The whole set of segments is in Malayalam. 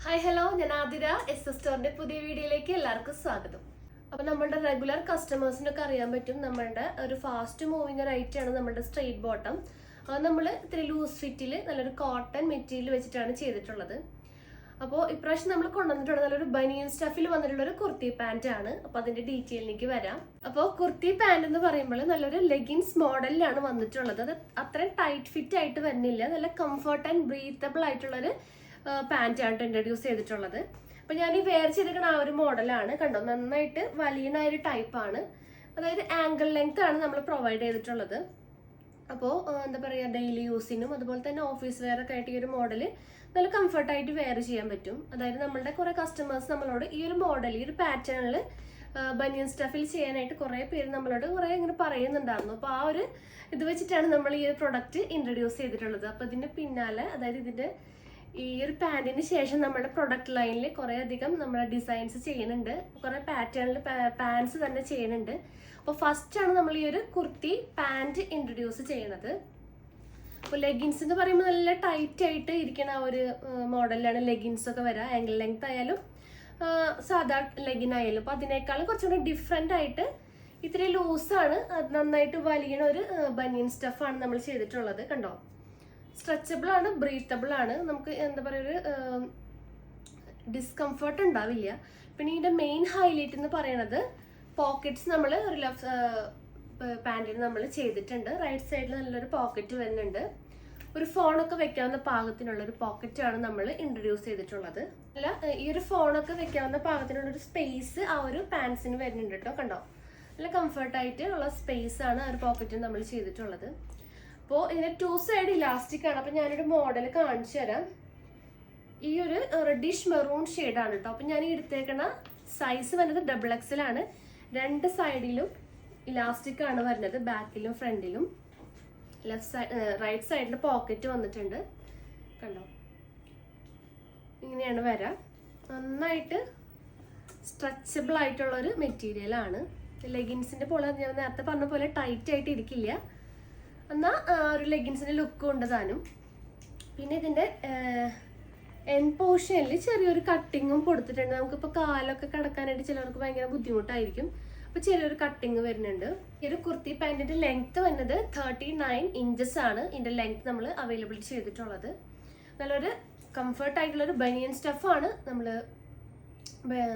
ഹായ് ഹലോ, ഞാൻ ആതിര. എസ് സ്റ്റോറിന്റെ പുതിയ വീഡിയോയിലേക്ക് എല്ലാവർക്കും സ്വാഗതം. അപ്പോൾ നമ്മളുടെ റെഗുലർ കസ്റ്റമേഴ്സിനൊക്കെ അറിയാൻ പറ്റും, നമ്മളുടെ ഒരു ഫാസ്റ്റ് മൂവിങ് ഒരു ഐറ്റമാണ് നമ്മുടെ സ്ട്രെയിറ്റ് ബോട്ടം. അത് നമ്മൾ ഇത്തിരി ലൂസ് ഫിറ്റിൽ നല്ലൊരു കോട്ടൺ മെറ്റീരിയൽ വെച്ചിട്ടാണ് ചെയ്തിട്ടുള്ളത്. അപ്പോൾ ഇപ്രാവശ്യം നമ്മൾ കൊണ്ടുവന്നിട്ടുള്ളത് നല്ലൊരു ബനിയൻ സ്റ്റഫിൽ വന്നിട്ടുള്ള ഒരു കുർത്തി പാൻറ് ആണ്. അപ്പോൾ അതിന്റെ ഡീറ്റെയിലേക്ക് വരാം. അപ്പോൾ കുർത്തി പാൻറ് എന്ന് പറയുമ്പോൾ നല്ലൊരു ലെഗിൻസ് മോഡലിലാണ് വന്നിട്ടുള്ളത്. അത് അത്രയും ടൈറ്റ് ഫിറ്റ് ആയിട്ട് വരുന്നില്ല, നല്ല കംഫർട്ട് ആൻഡ് ബ്രീത്തബിൾ ആയിട്ടുള്ളൊരു പാൻറ് ആണ് ഇൻട്രൊഡ്യൂസ് ചെയ്തിട്ടുള്ളത്. അപ്പൊ ഞാൻ ഈ വെയർ ചെയ്തിരിക്കുന്ന ആ ഒരു മോഡലാണ്. കണ്ടോ, നന്നായിട്ട് വലിയ ഒരു ടൈപ്പാണ്. അതായത് ആംഗിൾ ലെങ്ത് ആണ് നമ്മൾ പ്രൊവൈഡ് ചെയ്തിട്ടുള്ളത്. അപ്പോൾ എന്താ പറയുക, ഡെയിലി യൂസിനും അതുപോലെ തന്നെ ഓഫീസ് വെയർ ഒക്കെ ആയിട്ട് ഈ ഒരു മോഡൽ നല്ല കംഫർട്ടായിട്ട് വെയർ ചെയ്യാൻ പറ്റും. അതായത് നമ്മളുടെ കുറെ കസ്റ്റമേഴ്സ് നമ്മളോട് ഈ ഒരു മോഡൽ, ഈ ഒരു പാറ്റേണിൽ ബനിയൻ സ്റ്റഫിൽ ചെയ്യാനായിട്ട് കുറേ പേര് നമ്മളോട് കുറേ ഇങ്ങനെ പറയുന്നുണ്ടായിരുന്നു. അപ്പോൾ ആ ഒരു ഇത് വെച്ചിട്ടാണ് നമ്മൾ ഈ ഒരു പ്രൊഡക്റ്റ് ഇൻട്രൊഡ്യൂസ് ചെയ്തിട്ടുള്ളത്. അപ്പോൾ ഇതിന്റെ പിന്നാലെ, അതായത് ഇതിന്റെ ഈ ഒരു പാൻറ്റിന് ശേഷം നമ്മുടെ പ്രൊഡക്റ്റ് ലൈനിൽ കുറേ അധികം നമ്മുടെ ഡിസൈൻസ് ചെയ്യുന്നുണ്ട്, കുറേ പാറ്റേണിൽ പാൻസ് തന്നെ ചെയ്യുന്നുണ്ട്. അപ്പോൾ ഫസ്റ്റ് ആണ് നമ്മൾ ഈ ഒരു കുർത്തി പാൻറ് ഇൻട്രൊഡ്യൂസ് ചെയ്യുന്നത്. അപ്പോൾ ലെഗിൻസ് എന്ന് പറയുമ്പോൾ നല്ല ടൈറ്റ് ആയിട്ട് ഇരിക്കുന്ന ആ ഒരു മോഡലിലാണ് ലെഗിൻസ് ഒക്കെ വരിക. ആംഗിൾ ലെങ്ത് ആയാലും സാധാ ലെഗിൻ ആയാലും. അപ്പോൾ അതിനേക്കാളും കുറച്ചുകൂടി ഡിഫറെൻ്റ് ആയിട്ട് ഇത്തിരി ലൂസാണ്, നന്നായിട്ട് വലിയ ഒരു ബനിയൻ സ്റ്റഫാണ് നമ്മൾ ചെയ്തിട്ടുള്ളത്. കണ്ടോ, സ്ട്രെച്ചബിൾ ആണ്, ബ്രീത്തബിൾ ആണ്. നമുക്ക് എന്താ പറയുക, ഒരു ഡിസ്കംഫർട്ട് ഉണ്ടാവില്ല. പിന്നെ ഇതിന്റെ മെയിൻ ഹൈലൈറ്റ് എന്ന് പറയുന്നത് പോക്കറ്റ്സ് നമ്മൾ ഒരു പാൻറ്റിന് നമ്മൾ ചെയ്തിട്ടുണ്ട്. റൈറ്റ് സൈഡിൽ നല്ലൊരു പോക്കറ്റ് വരുന്നുണ്ട്. ഒരു ഫോണൊക്കെ വെക്കാവുന്ന പാകത്തിനുള്ള ഒരു പോക്കറ്റാണ് നമ്മൾ ഇൻട്രൊഡ്യൂസ് ചെയ്തിട്ടുള്ളത്. അല്ല, ഈ ഒരു ഫോണൊക്കെ വെക്കാവുന്ന പാകത്തിനുള്ള ഒരു സ്പേസ് ആ ഒരു പാൻസിന് വരുന്നുണ്ട് കേട്ടോ. കണ്ടോ, നല്ല കംഫർട്ടായിട്ട് ഉള്ള സ്പേസ് ആണ് ആ ഒരു പോക്കറ്റിന് നമ്മൾ ചെയ്തിട്ടുള്ളത്. അപ്പോൾ ഇതിന് 2 സൈഡ് ഇലാസ്റ്റിക് ആണ്. അപ്പോൾ ഞാനൊരു മോഡൽ കാണിച്ചു തരാം. ഈ ഒരു റെഡിഷ് മെറൂൺ ഷെയ്ഡാണ് കേട്ടോ. അപ്പം ഞാൻ എടുത്തേക്കണ സൈസ് വരുന്നത് XXL ആണ്. 2 സൈഡിലും ഇലാസ്റ്റിക് ആണ് വരുന്നത്, ബാക്കിലും ഫ്രണ്ടിലും. റൈറ്റ് സൈഡിൽ പോക്കറ്റ് വന്നിട്ടുണ്ട്. കണ്ടോ, ഇങ്ങനെയാണ് വരാം. നന്നായിട്ട് സ്ട്രെച്ചബിൾ ആയിട്ടുള്ള ഒരു മെറ്റീരിയൽ ആണ്. ലെഗിൻസിന്റെ പോലെ ഞാൻ നേരത്തെ പറഞ്ഞ പോലെ ടൈറ്റ് ആയിട്ട് ഇരിക്കില്ല, എന്നാൽ ഒരു ലെഗിൻസിന്റെ ലുക്കും ഉണ്ട് താനും. പിന്നെ ഇതിന്റെ എൻ പോർഷനിൽ ചെറിയൊരു കട്ടിങ്ങും കൊടുത്തിട്ടുണ്ട്. നമുക്കിപ്പോൾ കാലൊക്കെ കിടക്കാനായിട്ട് ചിലർക്ക് ഭയങ്കര ബുദ്ധിമുട്ടായിരിക്കും. അപ്പോൾ ചെറിയൊരു കട്ടിങ് വരുന്നുണ്ട്. ഈ ഒരു കുർത്തി പാൻറ്റിന്റെ ലെങ്ത് വരുന്നത് 39 ഇഞ്ചസ് ആണ്. ഇതിന്റെ ലെങ്ത് നമ്മൾ അവൈലബിൾ ചെയ്തിട്ടുള്ളത്. നല്ലൊരു കംഫർട്ട് ആയിട്ടുള്ള ഒരു ബനിയൻ സ്റ്റഫാണ് നമ്മൾ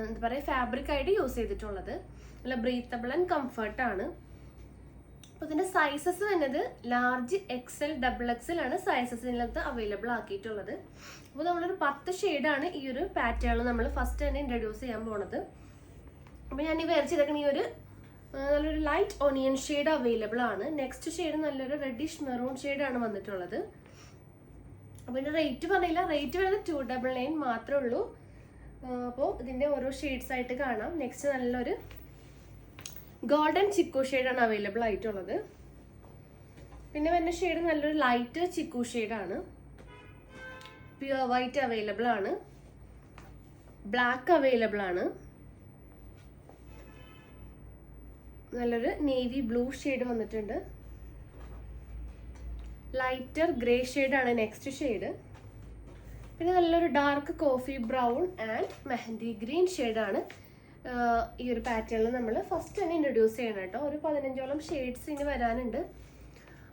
എന്താ പറയുക, ഫാബ്രിക് ആയിട്ട് യൂസ് ചെയ്തിട്ടുള്ളത്. നല്ല ബ്രീത്തബിൾ ആൻഡ് കംഫർട്ടാണ്. അപ്പോൾ ഇതിന്റെ സൈസസ് വരുന്നത് ലാർജ്, XL, XXL ആണ് സൈസസിനകത്ത് അവൈലബിൾ ആക്കിയിട്ടുള്ളത്. അപ്പോൾ നമ്മളൊരു 10 ഷെയ്ഡാണ് ഈ ഒരു പാറ്റേൺ നമ്മൾ ഫസ്റ്റ് തന്നെ ഇൻട്രൊഡ്യൂസ് ചെയ്യാൻ പോണത്. അപ്പോൾ ഞാൻ ഈ വെയർ ചെയ്തേക്കുന്ന ഈ ഒരു നല്ലൊരു ലൈറ്റ് ഓണിയൻ ഷെയ്ഡ് അവൈലബിൾ ആണ്. നെക്സ്റ്റ് ഷെയ്ഡ് നല്ലൊരു റെഡിഷ് മെറൂൺ ഷെയ്ഡാണ് വന്നിട്ടുള്ളത്. അപ്പോൾ ഇതിന്റെ റേറ്റ് പറഞ്ഞില്ല, റേറ്റ് വരുന്നത് 299 മാത്രമേ ഉള്ളൂ. അപ്പോൾ ഇതിന്റെ ഓരോ ഷെയ്ഡ്സ് ആയിട്ട് കാണാം. നെക്സ്റ്റ് നല്ലൊരു ഗോൾഡൻ ചിക്കു ഷെയ്ഡാണ് അവൈലബിൾ ആയിട്ടുള്ളത്. പിന്നെ വരുന്ന ഷെയ്ഡ് നല്ലൊരു ലൈറ്റ് ചിക്കു ഷെയ്ഡാണ്. പ്യുവർ വൈറ്റ് അവൈലബിൾ ആണ്, ബ്ലാക്ക് അവൈലബിൾ ആണ്, നല്ലൊരു നേവി ബ്ലൂ ഷെയ്ഡ് വന്നിട്ടുണ്ട്. ലൈറ്റർ ഗ്രേ ഷെയ്ഡാണ് നെക്സ്റ്റ് ഷെയ്ഡ്. പിന്നെ നല്ലൊരു dark coffee brown and mehndi green ഷെയ്ഡാണ് ഈ ഒരു പാറ്റേണിൽ നമ്മൾ ഫസ്റ്റ് തന്നെ ഇൻട്രൊഡ്യൂസ് ചെയ്യണം കേട്ടോ. ഒരു 15ഓളം ഷെയ്ഡ്സ് ഇനി വരാനുണ്ട്.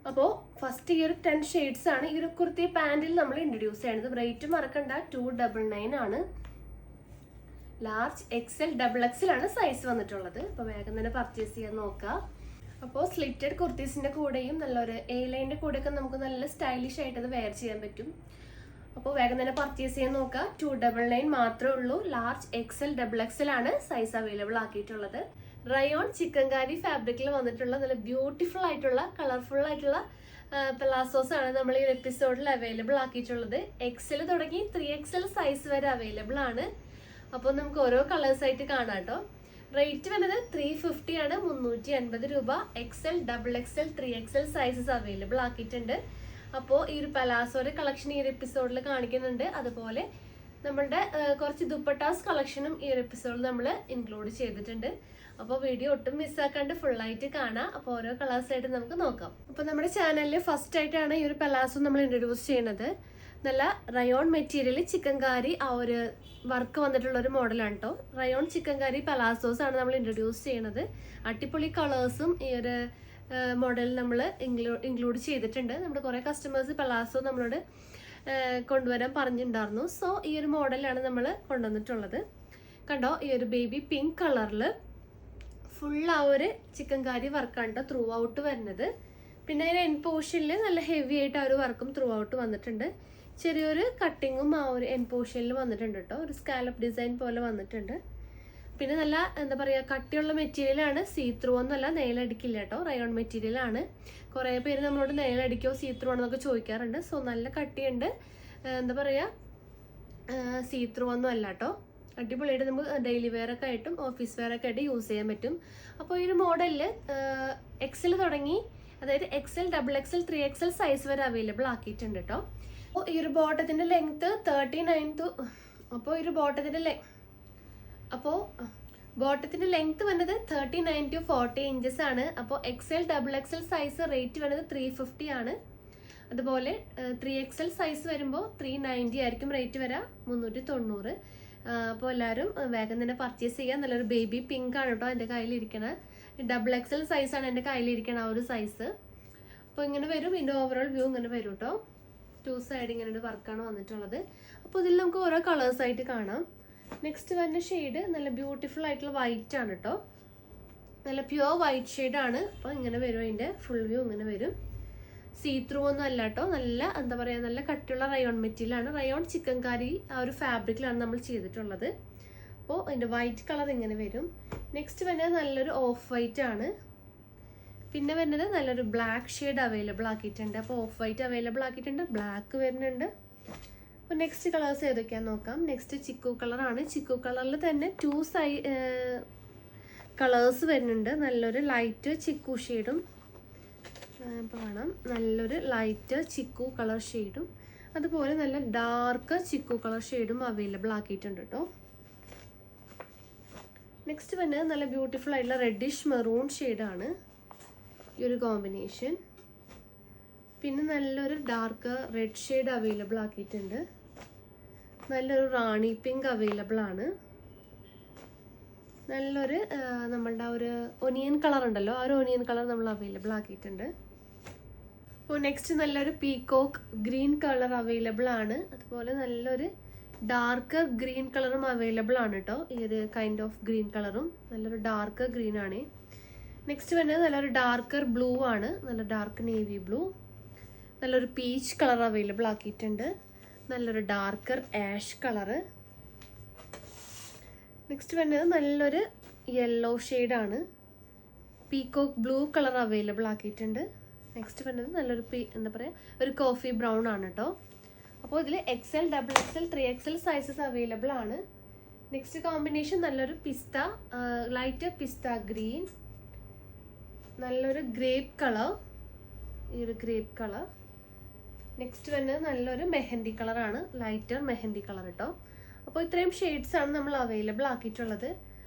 അപ്പോൾ ഫസ്റ്റ് ഈ ഒരു 10 ഷെയ്ഡ്സ് ആണ് ഈ ഒരു കുർത്തി പാൻറ്റിൽ നമ്മൾ ഇൻട്രൊഡ്യൂസ് ചെയ്യുന്നത്. റേറ്റ് മറക്കണ്ട, 299 ആണ്. ലാർജ്, XL, XXL ആണ് സൈസ് വന്നിട്ടുള്ളത്. അപ്പോൾ വേഗം തന്നെ പർച്ചേസ് ചെയ്യാൻ നോക്കുക. അപ്പോൾ സ്ലിറ്റഡ് കുർത്തീസിന്റെ കൂടെയും നല്ലൊരു A ലൈനിന്റെ കൂടെയൊക്കെ നമുക്ക് നല്ല സ്റ്റൈലിഷ് ആയിട്ട് അത് വെയർ ചെയ്യാൻ പറ്റും. അപ്പോൾ വേഗം തന്നെ പർച്ചേസ് ചെയ്യാൻ നോക്കുക. 299 മാത്രമേ ഉള്ളൂ. ലാർജ്, XL, XXL ആണ് സൈസ് അവൈലബിൾ ആക്കിയിട്ടുള്ളത്. റയോൺ ചിക്കൻകാരി ഫാബ്രിക്കിൽ വന്നിട്ടുള്ള നല്ല ബ്യൂട്ടിഫുൾ ആയിട്ടുള്ള കളർഫുൾ ആയിട്ടുള്ള പെലാസോസ് ആണ് നമ്മൾ ഈ എപ്പിസോഡിൽ അവൈലബിൾ ആക്കിയിട്ടുള്ളത്. XL തുടങ്ങി 3XL സൈസ് വരെ അവൈലബിൾ ആണ്. അപ്പോൾ നമുക്ക് ഓരോ കളേഴ്സ് ആയിട്ട് കാണാം കേട്ടോ. റേറ്റ് വരുന്നത് 350 ആണ്, 350 രൂപ. XL, XXL, 3XL sizes available ആക്കിയിട്ടുണ്ട്. അപ്പോൾ ഈ ഒരു പലാസോയുടെ കളക്ഷൻ ഈ ഒരു എപ്പിസോഡിൽ കാണിക്കുന്നുണ്ട്. അതുപോലെ നമ്മളുടെ കുറച്ച് ദുപ്പട്ടാസ് കളക്ഷനും ഈ ഒരു എപ്പിസോഡിൽ നമ്മൾ ഇൻക്ലൂഡ് ചെയ്തിട്ടുണ്ട്. അപ്പോൾ വീഡിയോ ഒട്ടും മിസ്സാക്കാണ്ട് ഫുള്ളായിട്ട് കാണാം. അപ്പോൾ ഓരോ കളേഴ്സ് ആയിട്ട് നമുക്ക് നോക്കാം. അപ്പോൾ നമ്മുടെ ചാനലിൽ ഫസ്റ്റ് ആയിട്ടാണ് ഈ ഒരു പലാസോ നമ്മൾ ഇൻട്രൊഡ്യൂസ് ചെയ്യുന്നത്. നല്ല റയോൺ മെറ്റീരിയൽ ചിക്കൻകാരി ആ ഒരു വർക്ക് വന്നിട്ടുള്ള ഒരു മോഡലാണ് കേട്ടോ. റയോൺ ചിക്കൻകാരി പലാസോസ് ആണ് നമ്മൾ ഇൻട്രൊഡ്യൂസ് ചെയ്യണത്. അടിപൊളി കളേഴ്സും ഈ ഒരു മോഡൽ നമ്മൾ ഇൻക്ലൂഡ് ചെയ്തിട്ടുണ്ട്. നമ്മുടെ കുറേ കസ്റ്റമേഴ്സ് പലാസോ നമ്മളോട് കൊണ്ടുവരാൻ പറഞ്ഞിട്ടുണ്ടായിരുന്നു. സോ ഈ ഒരു മോഡലാണ് നമ്മൾ കൊണ്ടുവന്നിട്ടുള്ളത്. കണ്ടോ, ഈ ഒരു ബേബി പിങ്ക് കളറിൽ ഫുൾ ആ ഒരു ചിക്കൻകാരി വർക്കാണ് കേട്ടോ ത്രൂ ഔട്ട് വരുന്നത്. പിന്നെ അതിന് എൻ പോർഷനിൽ നല്ല ഹെവി ആയിട്ട് ആ ഒരു വർക്കും ത്രൂ ഔട്ട് വന്നിട്ടുണ്ട്. ചെറിയൊരു കട്ടിങ്ങും ആ ഒരു എൻ പോർഷനിൽ വന്നിട്ടുണ്ട് കേട്ടോ. ഒരു സ്കാലപ്പ് ഡിസൈൻ പോലെ വന്നിട്ടുണ്ട്. പിന്നെ നല്ല എന്താ പറയുക, കട്ടിയുള്ള മെറ്റീരിയലാണ്. സീ ത്രൂ ഒന്നുമല്ല, നെയിലടിക്കില്ല കേട്ടോ. റയോൺ മെറ്റീരിയലാണ്. കുറേ പേര് നമ്മളോട് നെയിലടിക്കോ സീ ത്രൂ ആണെന്നൊക്കെ ചോദിക്കാറുണ്ട്. സോ നല്ല കട്ടിയുണ്ട്, എന്താ പറയുക, സീ ത്രൂ ഒന്നും അല്ല കേട്ടോ. അടിപൊളിയായിട്ട് നമുക്ക് ഡെയിലി വെയർ ഒക്കെ ആയിട്ടും ഓഫീസ് വെയർ ഒക്കെ ആയിട്ട് യൂസ് ചെയ്യാൻ പറ്റും. അപ്പോൾ ഈ ഒരു മോഡലിൽ എക്സൽ തുടങ്ങി, അതായത് XL, double XL, 3XL size വരെ അവൈലബിൾ ആക്കിയിട്ടുണ്ട് കേട്ടോ. അപ്പോൾ ഈ ഒരു ബോട്ടത്തിൻ്റെ ലെങ്ത്ത് 39 അപ്പോൾ ഈ ഒരു ബോട്ടത്തിൻ്റെ ലെങ്ത്ത് വന്നത് 39 to 40 ഇഞ്ചസ് ആണ്. അപ്പോൾ XL, double XL size rate വരുന്നത് 350 ആണ്. അതുപോലെ 3XL സൈസ് വരുമ്പോൾ 390 ആയിരിക്കും റേറ്റ് വരാം, 390. അപ്പോൾ എല്ലാവരും വേഗം തന്നെ പർച്ചേസ് ചെയ്യാം. നല്ലൊരു ബേബി പിങ്ക് ആണ് കേട്ടോ എൻ്റെ കയ്യിലിരിക്കണത്. ഡബിൾ എക്സൽ സൈസാണ് എൻ്റെ കയ്യിലിരിക്കണ ആ ഒരു സൈസ്. അപ്പോൾ ഇങ്ങനെ വരും. ഇതിൻ്റെ ഓവറോൾ വ്യൂ ഇങ്ങനെ വരും കേട്ടോ. 2 സൈഡ് ഇങ്ങനെ ഒരു വർക്കാണ് വന്നിട്ടുള്ളത്. അപ്പോൾ ഇതിൽ നമുക്ക് ഓരോ കളേഴ്സായിട്ട് കാണാം. നെക്സ്റ്റ് വരുന്ന ഷെയ്ഡ് നല്ല ബ്യൂട്ടിഫുൾ ആയിട്ടുള്ള വൈറ്റ് ആണ് കേട്ടോ. നല്ല പ്യുവർ വൈറ്റ് ഷെയ്ഡാണ്. അപ്പോൾ ഇങ്ങനെ വരും, അതിൻ്റെ ഫുൾ വ്യൂ ഇങ്ങനെ വരും. സീ ത്രൂ ഒന്നും അല്ല കേട്ടോ. നല്ല എന്താ പറയുക, നല്ല കട്ടിയുള്ള റയോൺ മെറ്റീരിയലാണ്. റയോൺ ചിക്കൻകാരി ആ ഒരു ഫാബ്രിക്കിലാണ് നമ്മൾ ചെയ്തിട്ടുള്ളത്. അപ്പോൾ അതിൻ്റെ വൈറ്റ് കളർ ഇങ്ങനെ വരും. നെക്സ്റ്റ് വരുന്നത് നല്ലൊരു ഓഫ് വൈറ്റ് ആണ്. പിന്നെ വരുന്നത് നല്ലൊരു ബ്ലാക്ക് ഷെയ്ഡ് അവൈലബിൾ ആക്കിയിട്ടുണ്ട്. അപ്പോൾ ഓഫ് വൈറ്റ് അവൈലബിൾ ആക്കിയിട്ടുണ്ട്, ബ്ലാക്ക് വരുന്നുണ്ട്. അപ്പോൾ നെക്സ്റ്റ് കളേഴ്സ് ഏതൊക്കെയാണെന്ന് നോക്കാം. നെക്സ്റ്റ് ചിക്കു കളറാണ്. ചിക്കു കളറിൽ തന്നെ 2 കളേഴ്സ് വരുന്നുണ്ട്. നല്ലൊരു ലൈറ്റ് ചിക്കു ഷെയ്ഡും, ഇപ്പോൾ കാണാം, നല്ലൊരു ലൈറ്റ് ചിക്കു കളർ ഷെയ്ഡും, അതുപോലെ നല്ല ഡാർക്ക് ചിക്കു കളർ ഷെയ്ഡും അവൈലബിൾ ആക്കിയിട്ടുണ്ട് കേട്ടോ. നെക്സ്റ്റ് വരുന്നത് നല്ല ബ്യൂട്ടിഫുൾ ആയിട്ടുള്ള റെഡിഷ് മെറൂൺ ഷെയ്ഡാണ് ഈ ഒരു കോമ്പിനേഷൻ. പിന്നെ നല്ലൊരു ഡാർക്ക് റെഡ് ഷെയ്ഡ് അവൈലബിൾ ആക്കിയിട്ടുണ്ട്. നല്ലൊരു റാണി പിങ്ക് അവൈലബിൾ ആണ്. നല്ലൊരു നമ്മളുടെ ഒരു ഒനിയൻ കളർ ഉണ്ടല്ലോ, ആ ഒരു ഒനിയൻ കളർ നമ്മൾ അവൈലബിൾ ആക്കിയിട്ടുണ്ട്. അപ്പോൾ നെക്സ്റ്റ് നല്ലൊരു പീകോക്ക് ഗ്രീൻ കളർ അവൈലബിൾ ആണ്. അതുപോലെ നല്ലൊരു ഡാർക്ക് ഗ്രീൻ കളറും അവൈലബിൾ ആണ് കേട്ടോ. ഈ ഒരു കൈൻഡ് ഓഫ് ഗ്രീൻ കളറും നല്ലൊരു ഡാർക്ക് ഗ്രീൻ ആണ്. നെക്സ്റ്റ് വരുന്നത് നല്ലൊരു ഡാർക്കർ ബ്ലൂ ആണ്. നല്ല ഡാർക്ക് നേവി ബ്ലൂ. നല്ലൊരു പീച്ച് കളർ അവൈലബിൾ ആക്കിയിട്ടുണ്ട്. നല്ലൊരു ഡാർക്കർ ആഷ് കളറ്. നെക്സ്റ്റ് വരുന്നത് നല്ലൊരു യെല്ലോ ഷെയ്ഡാണ്. പീകോക്ക് ബ്ലൂ കളർ അവൈലബിൾ ആക്കിയിട്ടുണ്ട്. നെക്സ്റ്റ് വരുന്നത് നല്ലൊരു എന്താ പറയുക, ഒരു കോഫി ബ്രൗൺ ആണ് കേട്ടോ. അപ്പോൾ ഇതിൽ XL, double XL, 3XL sizes available ആണ്. നെക്സ്റ്റ് കോമ്പിനേഷൻ നല്ലൊരു പിസ്ത, ലൈറ്റ് പിസ്ത ഗ്രീൻ, നല്ലൊരു ഗ്രേപ്പ് കളർ, ഈ ഒരു ഗ്രേപ്പ് കളർ. നെക്സ്റ്റ് വരുന്നത് നല്ലൊരു മെഹന്തി കളറാണ്, ലൈറ്റർ മെഹന്തി കളർ കേട്ടോ. അപ്പോൾ ഇത്രയും ഷെയ്ഡ്സ് ആണ് നമ്മൾ അവൈലബിൾ ആക്കിയിട്ടുള്ളത്.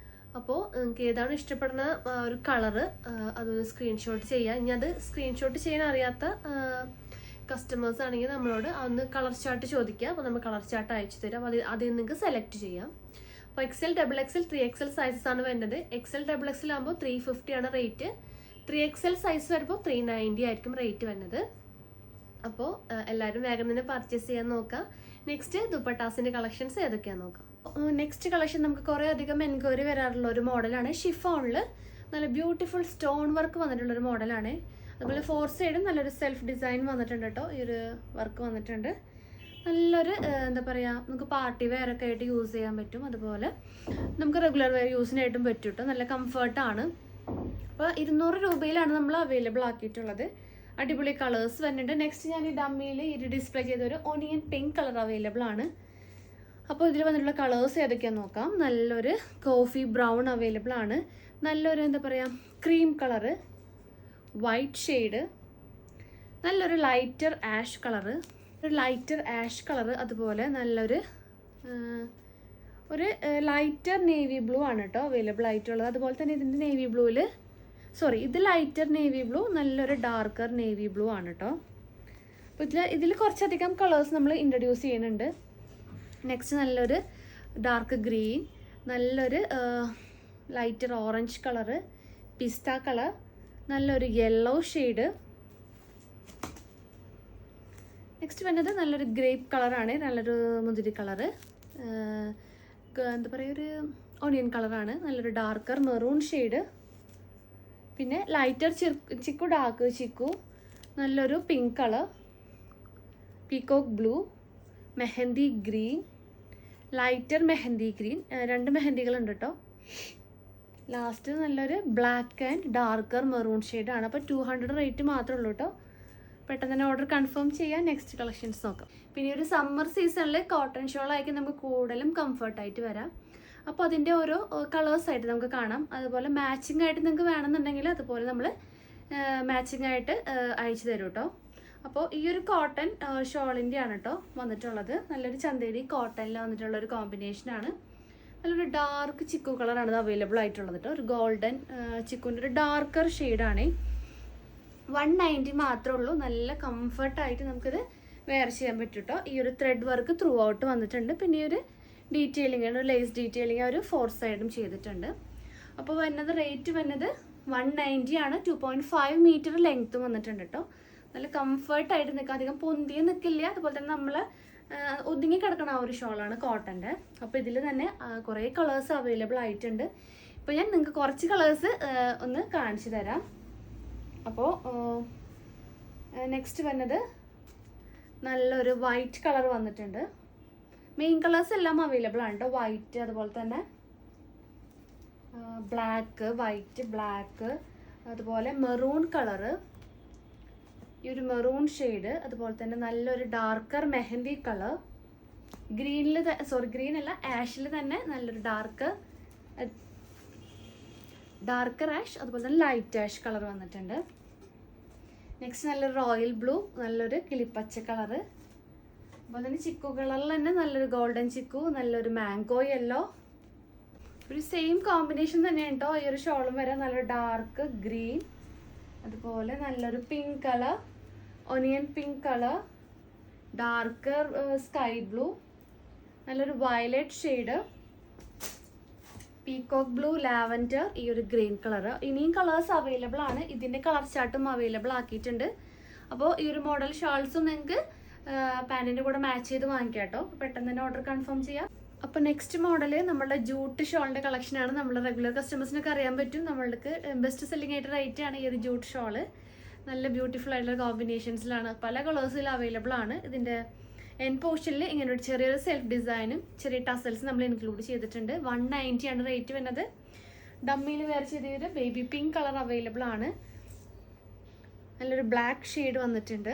അപ്പോൾ നിങ്ങൾക്ക് ഏതാണ് ഇഷ്ടപ്പെടുന്ന ഒരു കളറ് അതൊന്ന് സ്ക്രീൻഷോട്ട് ചെയ്യുക. ഇനി അത് സ്ക്രീൻഷോട്ട് ചെയ്യാൻ അറിയാത്ത കസ്റ്റമേഴ്സ് ആണെങ്കിൽ നമ്മളോട് ഒന്ന് കളർ ചാർട്ട് ചോദിക്കുക. അപ്പോൾ നമ്മൾ കളർ ചാർട്ട് അയച്ചു തരാം. അതിൽ നിങ്ങൾക്ക് സെലക്ട് ചെയ്യാം. അപ്പോൾ XL, double XL, 3XL sizes ആണ് വരുന്നത്. എക്സൽ, ഡബിൾ എക്സൽ ആകുമ്പോൾ 350 ആണ് റേറ്റ്. 3XL സൈസ് വരുമ്പോൾ 390 ആയിരിക്കും റേറ്റ് വരുന്നത്. അപ്പോൾ എല്ലാവരും വേഗം തന്നെ പർച്ചേസ് ചെയ്യാൻ നോക്കാം. നെക്സ്റ്റ് ദുപ്പട്ടാസിൻ്റെ കളക്ഷൻസ് ഏതൊക്കെയാണെന്ന് നോക്കാം. നെക്സ്റ്റ് കളക്ഷൻ നമുക്ക് കുറേ അധികം എൻക്വയറി വരാറുള്ള ഒരു മോഡലാണ്. ഷിഫോണിൽ നല്ല ബ്യൂട്ടിഫുൾ സ്റ്റോൺ വർക്ക് വന്നിട്ടുള്ളൊരു മോഡലാണ്. അതുപോലെ 4 സൈഡും നല്ലൊരു സെൽഫ് ഡിസൈൻ വന്നിട്ടുണ്ട് കേട്ടോ. ഈ ഒരു വർക്ക് വന്നിട്ടുണ്ട്. നല്ലൊരു എന്താ പറയുക, നമുക്ക് പാർട്ടി വെയർ ഒക്കെ ആയിട്ട് യൂസ് ചെയ്യാൻ പറ്റും. അതുപോലെ നമുക്ക് റെഗുലർ വെയർ യൂസിനായിട്ടും പറ്റും കേട്ടോ. നല്ല കംഫർട്ടാണ്. അപ്പോൾ 200 രൂപയിലാണ് നമ്മൾ അവൈലബിൾ ആക്കിയിട്ടുള്ളത്. അടിപൊളി കളേഴ്സ് വരുന്നുണ്ട്. നെക്സ്റ്റ് ഞാൻ ഈ ഡമ്മിയിൽ ഇത് ഡിസ്പ്ലേ ചെയ്തൊരു ഒനിയൻ പിങ്ക് കളർ അവൈലബിൾ ആണ്. അപ്പോൾ ഇതിൽ വന്നിട്ടുള്ള കളേഴ്സ് ഏതൊക്കെയാണെന്ന് നോക്കാം. നല്ലൊരു കോഫി ബ്രൗൺ അവൈലബിൾ ആണ്. നല്ലൊരു എന്താ പറയുക, ക്രീം കളറ്, വൈറ്റ് ഷെയ്ഡ്, നല്ലൊരു ലൈറ്റർ ആഷ് കളറ്, അതുപോലെ നല്ലൊരു ലൈറ്റർ നേവി ബ്ലൂ ആണ് കേട്ടോ അവൈലബിൾ ആയിട്ടുള്ളത്. അതുപോലെ തന്നെ ഇതിൻ്റെ നേവി ബ്ലൂവിൽ ഇത് ലൈറ്റർ നേവി ബ്ലൂ, നല്ലൊരു ഡാർക്കർ നേവി ബ്ലൂ ആണ് കേട്ടോ. അപ്പോൾ ഇതിൽ കുറച്ചധികം കളേഴ്സ് നമ്മൾ ഇൻട്രൊഡ്യൂസ് ചെയ്യുന്നുണ്ട്. നെക്സ്റ്റ് നല്ലൊരു ഡാർക്ക് ഗ്രീൻ, നല്ലൊരു ലൈറ്റർ ഓറഞ്ച് കളറ്, പിസ്ത കളർ, നല്ലൊരു യെല്ലോ ഷെയ്ഡ്. നെക്സ്റ്റ് വരുന്നത് നല്ലൊരു ഗ്രേപ്പ് കളറാണ്, നല്ലൊരു മുതിരി കളറ്, എന്താ പറയുക ഒരു ഓണിയൻ കളറാണ്, നല്ലൊരു ഡാർക്കർ മെറൂൺ ഷെയ്ഡ്. പിന്നെ ലൈറ്റർ ചിക്കു, ഡാർക്ക് ചിക്കു, നല്ലൊരു pink colour, peacock blue, mehndi green, lighter mehndi green, 2 മെഹന്തികളുണ്ട് കേട്ടോ. ലാസ്റ്റ് നല്ലൊരു ബ്ലാക്ക് ആൻഡ് ഡാർക്കർ മെറൂൺ ഷെയ്ഡാണ്. അപ്പോൾ 200 റേറ്റ് മാത്രമേ ഉള്ളൂ കേട്ടോ. പെട്ടെന്ന് തന്നെ ഓർഡർ കൺഫേം ചെയ്യാൻ. നെക്സ്റ്റ് കളക്ഷൻസ് നോക്കാം. പിന്നെ ഒരു സമ്മർ സീസണിൽ കോട്ടൺ ഷോളായിരിക്കും നമുക്ക് കൂടുതലും കംഫർട്ടായിട്ട് വരാം. അപ്പോൾ അതിൻ്റെ ഓരോ കളേഴ്സായിട്ട് നമുക്ക് കാണാം. അതുപോലെ മാച്ചിങ് ആയിട്ട് നിങ്ങൾക്ക് വേണമെന്നുണ്ടെങ്കിൽ അതുപോലെ നമ്മൾ മാച്ചിങ് ആയിട്ട് അയച്ചു തരും കേട്ടോ. അപ്പോൾ ഈ ഒരു കോട്ടൺ ഷോളിൻ്റെ ആണ് കേട്ടോ വന്നിട്ടുള്ളത്. നല്ലൊരു ചന്തേരി കോട്ടണിൽ വന്നിട്ടുള്ളൊരു കോമ്പിനേഷനാണ്. നല്ലൊരു ഡാർക്ക് ചിക്കു കളറാണ് ഇത് അവൈലബിൾ ആയിട്ടുള്ളത് കേട്ടോ. ഒരു ഗോൾഡൻ ചിക്കുവിൻ്റെ ഒരു ഡാർക്കർ ഷെയ്ഡാണ്. 190 മാത്രമേ ഉള്ളൂ. നല്ല കംഫർട്ടായിട്ട് നമുക്കിത് വെയർ ചെയ്യാൻ പറ്റും കേട്ടോ. ഈ ഒരു ത്രെഡ് വർക്ക് ത്രൂ ഔട്ട് വന്നിട്ടുണ്ട്. പിന്നെ ഈ ഒരു ഡീറ്റെയിലിംഗ് ആണ്, ലേസ് ഡീറ്റെയിലിംഗ് ഒരു 4 സൈഡും ചെയ്തിട്ടുണ്ട്. അപ്പോൾ വരുന്നത് റേറ്റ് വരുന്നത് 190 ആണ്. 2.5 മീറ്റർ ലെങ്ത്തും വന്നിട്ടുണ്ട് കേട്ടോ. നല്ല കംഫർട്ടായിട്ട് നിൽക്കുക, അധികം പൊന്തിയും നിൽക്കില്ല. അതുപോലെ തന്നെ നമ്മൾ ഒതുങ്ങി കിടക്കണ ആ ഒരു ഷോളാണ് കോട്ടൻ്റെ. അപ്പോൾ ഇതിൽ തന്നെ കുറേ കളേഴ്സ് അവൈലബിൾ ആയിട്ടുണ്ട്. ഇപ്പോൾ ഞാൻ നിങ്ങൾക്ക് കുറച്ച് കളേഴ്സ് ഒന്ന് കാണിച്ചു തരാം. അപ്പോൾ നെക്സ്റ്റ് വരുന്നത് നല്ലൊരു വൈറ്റ് കളർ വന്നിട്ടുണ്ട്. മെയിൻ കളേഴ്സ് എല്ലാം അവൈലബിൾ ആണ് കേട്ടോ. വൈറ്റ്, അതുപോലെ തന്നെ ബ്ലാക്ക്, വൈറ്റ്, ബ്ലാക്ക്, അതുപോലെ മെറൂൺ കളറ്, ഈ ഒരു മെറൂൺ ഷെയ്ഡ്, അതുപോലെ തന്നെ നല്ലൊരു ഡാർക്കർ മെഹന്തി കളർ, ഗ്രീനിൽ ഗ്രീൻ അല്ല ആഷിൽ തന്നെ നല്ലൊരു ഡാർക്കർ ആഷ്, അതുപോലെ തന്നെ ലൈറ്റ് ആഷ് കളർ വന്നിട്ടുണ്ട്. നെക്സ്റ്റ് നല്ലൊരു റോയൽ ബ്ലൂ, നല്ലൊരു കിളിപ്പച്ച കളറ്, അതുപോലെ തന്നെ ചിക്കു കളറിൽ തന്നെ നല്ലൊരു ഗോൾഡൻ ചിക്കു, നല്ലൊരു മാംഗോ യെല്ലോ. ഒരു സെയിം കോമ്പിനേഷൻ തന്നെയാണ് കേട്ടോ ഈ ഒരു ഷോളും വരെ. നല്ലൊരു ഡാർക്ക് ഗ്രീൻ, അതുപോലെ നല്ലൊരു pink colour, onion pink colour, darker sky blue, നല്ലൊരു violet shade, peacock blue, lavender, ഈ ഒരു ഗ്രീൻ കളർ. ഇനിയും കളേഴ്സ് അവൈലബിൾ ആണ്. ഇതിൻ്റെ കളർ ചാർട്ടും അവൈലബിൾ ആക്കിയിട്ടുണ്ട്. അപ്പോൾ ഈ ഒരു മോഡൽ ഷാൾസും നിങ്ങൾക്ക് പാൻറ്റിൻ്റെ കൂടെ മാച്ച് ചെയ്ത് വാങ്ങിക്കാം കേട്ടോ. പെട്ടെന്ന് തന്നെ ഓർഡർ കൺഫേം ചെയ്യാം. അപ്പോൾ നെക്സ്റ്റ് മോഡൽ നമ്മുടെ ജൂട്ട് ഷോളിൻ്റെ കളക്ഷനാണ്. നമ്മൾ റെഗുലർ കസ്റ്റമേഴ്സിനൊക്കെ അറിയാൻ പറ്റും. നമ്മൾക്ക് ബെസ്റ്റ് സെല്ലിംഗ് ആയിട്ട് റേറ്റ് ആണ് ഈ ഒരു ജൂട്ട് ഷോള്. നല്ല ബ്യൂട്ടിഫുൾ ആയിട്ടുള്ള കോമ്പിനേഷൻസിലാണ്, പല കളേഴ്സിൽ അവൈലബിൾ ആണ്. ഇതിൻ്റെ എൻ പോർഷനിൽ ഇങ്ങനെ ഒരു ചെറിയൊരു സെൽഫ് ഡിസൈനും ചെറിയ ടസൽസ് നമ്മൾ ഇൻക്ലൂഡ് ചെയ്തിട്ടുണ്ട്. 190 ആണ് റേറ്റ് വരുന്നത്. ഡമ്മിയിൽ വെയർ ചെയ്തൊരു ബേബി പിങ്ക് കളർ അവൈലബിൾ ആണ്. നല്ലൊരു ബ്ലാക്ക് ഷെയ്ഡ് വന്നിട്ടുണ്ട്,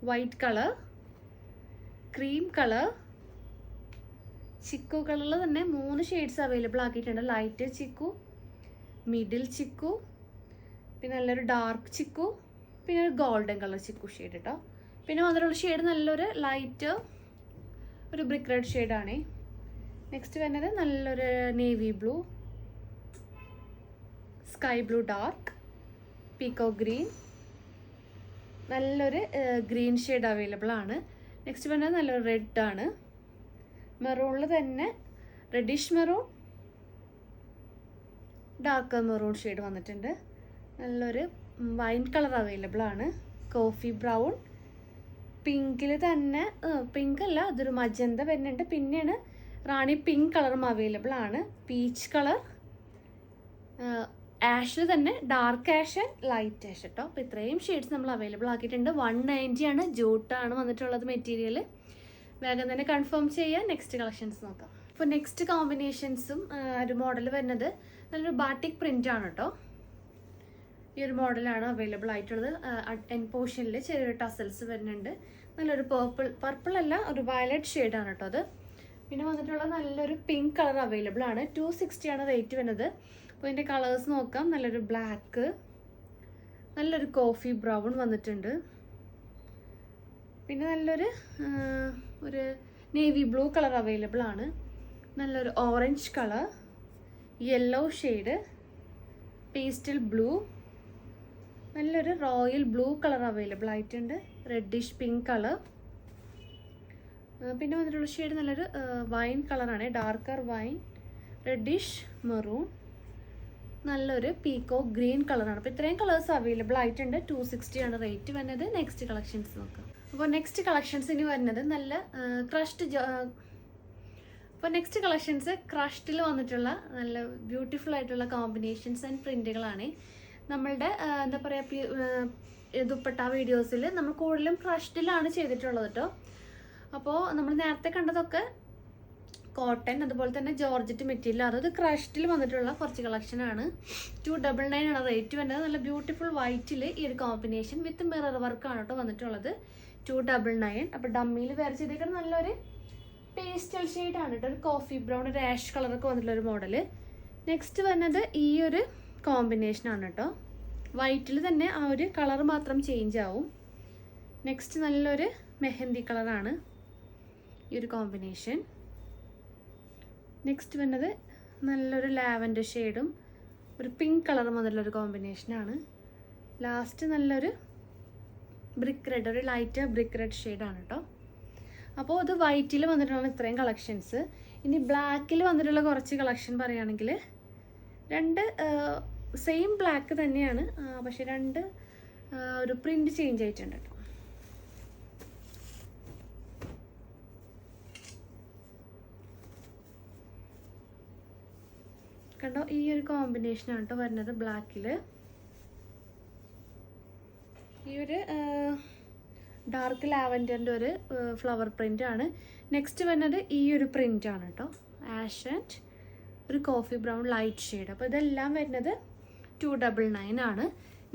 white colour, cream colour, chikoo കളറിൽ തന്നെ 3 ഷെയ്ഡ്സ് അവൈലബിൾ ആക്കിയിട്ടുണ്ട്. ലൈറ്റ് ചിക്കു, മിഡിൽ ചിക്കു, പിന്നെ നല്ലൊരു ഡാർക്ക് ചിക്കു, പിന്നെ ഒരു ഗോൾഡൻ കളർ ചിക്കു ഷെയ്ഡ് കേട്ടോ. പിന്നെ അതിലുള്ള ഷെയ്ഡ് നല്ലൊരു ലൈറ്റ് ഒരു ബ്രിക്ക് റെഡ് ഷെയ്ഡാണ്. നെക്സ്റ്റ് വരുന്നത് നല്ലൊരു navy blue, sky blue dark, പീക്കോ green, നല്ലൊരു ഗ്രീൻ ഷെയ്ഡ് അവൈലബിൾ ആണ്. നെക്സ്റ്റ് വരുന്നത് നല്ലൊരു റെഡ് ആണ്. മെറൂണിൽ തന്നെ reddish maroon, dark maroon shade വന്നിട്ടുണ്ട്. നല്ലൊരു വൈൻ കളർ അവൈലബിൾ ആണ്. കോഫി ബ്രൗൺ, പിങ്കിൽ തന്നെ പിങ്ക് അല്ല അതൊരു മജന്ത വരുന്നുണ്ട്. പിന്നെയാണ് റാണി പിങ്ക് കളറും അവൈലബിൾ ആണ്. പീച്ച് കളർ, ആഷിൽ തന്നെ dark ash and light ash കേട്ടോ. അപ്പോൾ ഇത്രയും ഷെയ്ഡ്സ് നമ്മൾ അവൈലബിൾ ആക്കിയിട്ടുണ്ട്. 190 ആണ്. ജൂട്ടാണ് വന്നിട്ടുള്ളത് മെറ്റീരിയൽ. വേഗം തന്നെ കൺഫേം ചെയ്യാൻ. നെക്സ്റ്റ് കളക്ഷൻസ് നോക്കാം. അപ്പോൾ നെക്സ്റ്റ് കോമ്പിനേഷൻസും ഒരു മോഡൽ വരുന്നത് നല്ലൊരു ബാട്ടിക് പ്രിൻ്റ് ആണ് കേട്ടോ. ഈ ഒരു മോഡലാണ് അവൈലബിൾ ആയിട്ടുള്ളത്. എൻ പോർഷനിൽ ചെറിയൊരു ടസൽസ് വരുന്നുണ്ട്. നല്ലൊരു പർപ്പിൾ അല്ല ഒരു വയലറ്റ് ഷെയ്ഡാണ് കേട്ടോ അത്. പിന്നെ വന്നിട്ടുള്ള നല്ലൊരു പിങ്ക് കളർ അവൈലബിൾ ആണ്. 260 ആണ് റേറ്റ് വരുന്നത്. അപ്പോൾ ഇതിൻ്റെ കളേഴ്സ് നോക്കാം. നല്ലൊരു ബ്ലാക്ക്, നല്ലൊരു കോഫി ബ്രൗൺ വന്നിട്ടുണ്ട്. പിന്നെ നല്ലൊരു ഒരു നേവി ബ്ലൂ കളർ അവൈലബിൾ ആണ്. നല്ലൊരു orange colour, yellow shade, pastel blue, നല്ലൊരു റോയൽ ബ്ലൂ കളർ അവൈലബിൾ ആയിട്ടുണ്ട്, റെഡിഷ് പിങ്ക് കളർ. പിന്നെ വന്നിട്ടുള്ള ഷെയ്ഡ് നല്ലൊരു വൈൻ കളറാണ്, ഡാർക്കർ വൈൻ, റെഡിഷ് മെറൂൺ, നല്ലൊരു പീക്കോ ഗ്രീൻ കളറാണ്. അപ്പോൾ ഇത്രയും കളേഴ്സ് അവൈലബിൾ ആയിട്ടുണ്ട്. 260 ആണ് റേറ്റ് വരുന്നത്. നെക്സ്റ്റ് കളക്ഷൻസ് നോക്കാം. അപ്പോൾ നെക്സ്റ്റ് കളക്ഷൻസ് ഇനി വരുന്നത് നല്ല ക്രഷ്ഡിൽ വന്നിട്ടുള്ള നല്ല ബ്യൂട്ടിഫുൾ ആയിട്ടുള്ള കോമ്പിനേഷൻസ് ആൻഡ് പ്രിൻറ്റുകളാണ്. നമ്മളുടെ എന്താ പറയുക, ദുപ്പട്ട വീഡിയോസിൽ നമ്മൾ കൂടുതലും ക്രഷ്ഡിലാണ് ചെയ്തിട്ടുള്ളത് കേട്ടോ. അപ്പോൾ നമ്മൾ നേരത്തെ കണ്ടതൊക്കെ കോട്ടൺ, അതുപോലെ തന്നെ ജോർജറ്റ് മെറ്റീരിയൽ, അതായത് ക്രഷ്ഡിൽ വന്നിട്ടുള്ള കുറച്ച് കളക്ഷനാണ്. 299 ആണ് റേറ്റ് വരുന്നത്. നല്ല ബ്യൂട്ടിഫുൾ വൈറ്റിൽ ഈ ഒരു കോമ്പിനേഷൻ വിത്ത് മിറർ വർക്കാണ് കേട്ടോ വന്നിട്ടുള്ളത്. 299. അപ്പോൾ ഡമ്മിയിൽ വേറെ ചെയ്തേക്കുന്നത് നല്ലൊരു പേസ്റ്റൽ ഷെയ്ഡാണ് കേട്ടോ, ഒരു കോഫി ബ്രൗൺ, ഒരു ആഷ് കളറൊക്കെ വന്നിട്ടുള്ളൊരു മോഡൽ. നെക്സ്റ്റ് വരുന്നത് ഈ ഒരു കോമ്പിനേഷനാണ് കേട്ടോ, വൈറ്റിൽ തന്നെ ആ ഒരു കളർ മാത്രം ചേഞ്ച് ആവും. നെക്സ്റ്റ് നല്ലൊരു മെഹന്തി കളറാണ് ഈ ഒരു കോമ്പിനേഷൻ. നെക്സ്റ്റ് വരുന്നത് നല്ലൊരു ലാവൻഡർ ഷെയ്ഡും ഒരു പിങ്ക് കളറും വന്നിട്ടുള്ളൊരു കോമ്പിനേഷനാണ്. ലാസ്റ്റ് നല്ലൊരു ബ്രിക്ക് റെഡ്, ഒരു ലൈറ്റ് ബ്രിക്ക് റെഡ് ഷെയ്ഡാണ് കേട്ടോ. അപ്പോൾ അത് വൈറ്റിൽ വന്നിട്ടുള്ള ഇത്രയും കളക്ഷൻസ്. ഇനി ബ്ലാക്കിൽ വന്നിട്ടുള്ള കുറച്ച് കളക്ഷൻ പറയുകയാണെങ്കിൽ രണ്ട് സെയിം ബ്ലാക്ക് തന്നെയാണ്, പക്ഷെ രണ്ട് ഒരു പ്രിൻ്റ് ചേഞ്ച് ആയിട്ടുണ്ട് കേട്ടോ. കണ്ടോ, ഈ ഒരു കോമ്പിനേഷനാണ് കേട്ടോ വരുന്നത് ബ്ലാക്കിൽ. ഈ ഒരു ഡാർക്ക് ലാവൻഡറിൻ്റെ ഒരു ഫ്ലവർ പ്രിൻ്റ് ആണ്. നെക്സ്റ്റ് വരുന്നത് ഈ ഒരു പ്രിൻ്റ് ആണ് കേട്ടോ, ആഷ് ആൻഡ് ഒരു കോഫി ബ്രൗൺ ലൈറ്റ് ഷെയ്ഡ്. അപ്പോൾ ഇതെല്ലാം വരുന്നത് 299 ആണ്.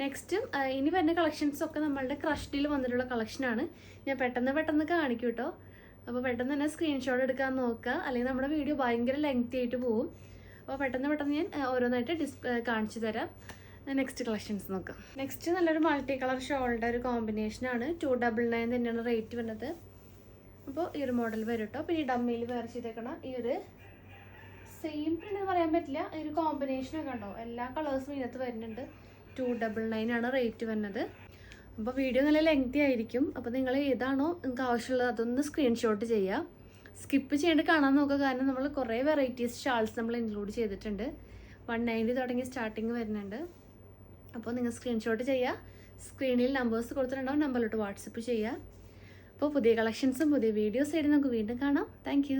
നെക്സ്റ്റും ഇനി വരുന്ന കളക്ഷൻസൊക്കെ നമ്മളുടെ ക്രഷ്ഡിൽ വന്നിട്ടുള്ള കളക്ഷനാണ്. ഞാൻ പെട്ടെന്ന് കാണിക്കും കേട്ടോ. അപ്പോൾ പെട്ടെന്ന് തന്നെ സ്ക്രീൻഷോട്ട് എടുക്കാൻ നോക്കുക, അല്ലെങ്കിൽ നമ്മുടെ വീഡിയോ ഭയങ്കര ലെങ്തി ആയിട്ട് പോവും. അപ്പോൾ പെട്ടെന്ന് ഞാൻ ഓരോന്നായിട്ട് കാണിച്ചു തരാം. നെക്സ്റ്റ് കളക്ഷൻസ് നോക്കാം. നെക്സ്റ്റ് നല്ലൊരു മൾട്ടി കളർ ഷോളുടെ ഒരു കോമ്പിനേഷനാണ്. 299 തന്നെയാണ് റേറ്റ് വരുന്നത്. അപ്പോൾ ഈ ഒരു മോഡൽ വരും കേട്ടോ. പിന്നെ ഈ ഡമ്മിയിൽ വേറെ ചെയ്തേക്കണം ഈ ഒരു സെയിം പ്രിന്റ് പറയാൻ പറ്റില്ല, ഈ ഒരു കോമ്പിനേഷനൊക്കെ കണ്ടോ, എല്ലാ കളേഴ്സും ഇതിനകത്ത് വരുന്നുണ്ട്. 299 ആണ് റേറ്റ് വരുന്നത്. അപ്പോൾ വീഡിയോ നല്ല ലെങ്തി ആയിരിക്കും. അപ്പോൾ നിങ്ങൾ ഏതാണോ നിങ്ങൾക്ക് ആവശ്യമുള്ളത് അതൊന്ന് സ്ക്രീൻഷോട്ട് ചെയ്യുക, സ്കിപ്പ് ചെയ്യേണ്ട കാണാൻ നോക്കുക. കാരണം നമ്മൾ കുറേ വെറൈറ്റീസ് ഷാൾസ് നമ്മൾ ഇൻക്ലൂഡ് ചെയ്തിട്ടുണ്ട്. 190 തുടങ്ങി സ്റ്റാർട്ടിങ് വരുന്നുണ്ട്. അപ്പോൾ നിങ്ങൾ സ്ക്രീൻഷോട്ട് ചെയ്യുക, സ്ക്രീനിൽ നമ്പേഴ്സ് കൊടുത്തിട്ടുണ്ടാവും, നമ്പറിലോട്ട് വാട്സപ്പ് ചെയ്യുക. അപ്പോൾ പുതിയ കളക്ഷൻസും പുതിയ വീഡിയോസ് ആയിട്ട് നമുക്ക് വീണ്ടും കാണാം. താങ്ക്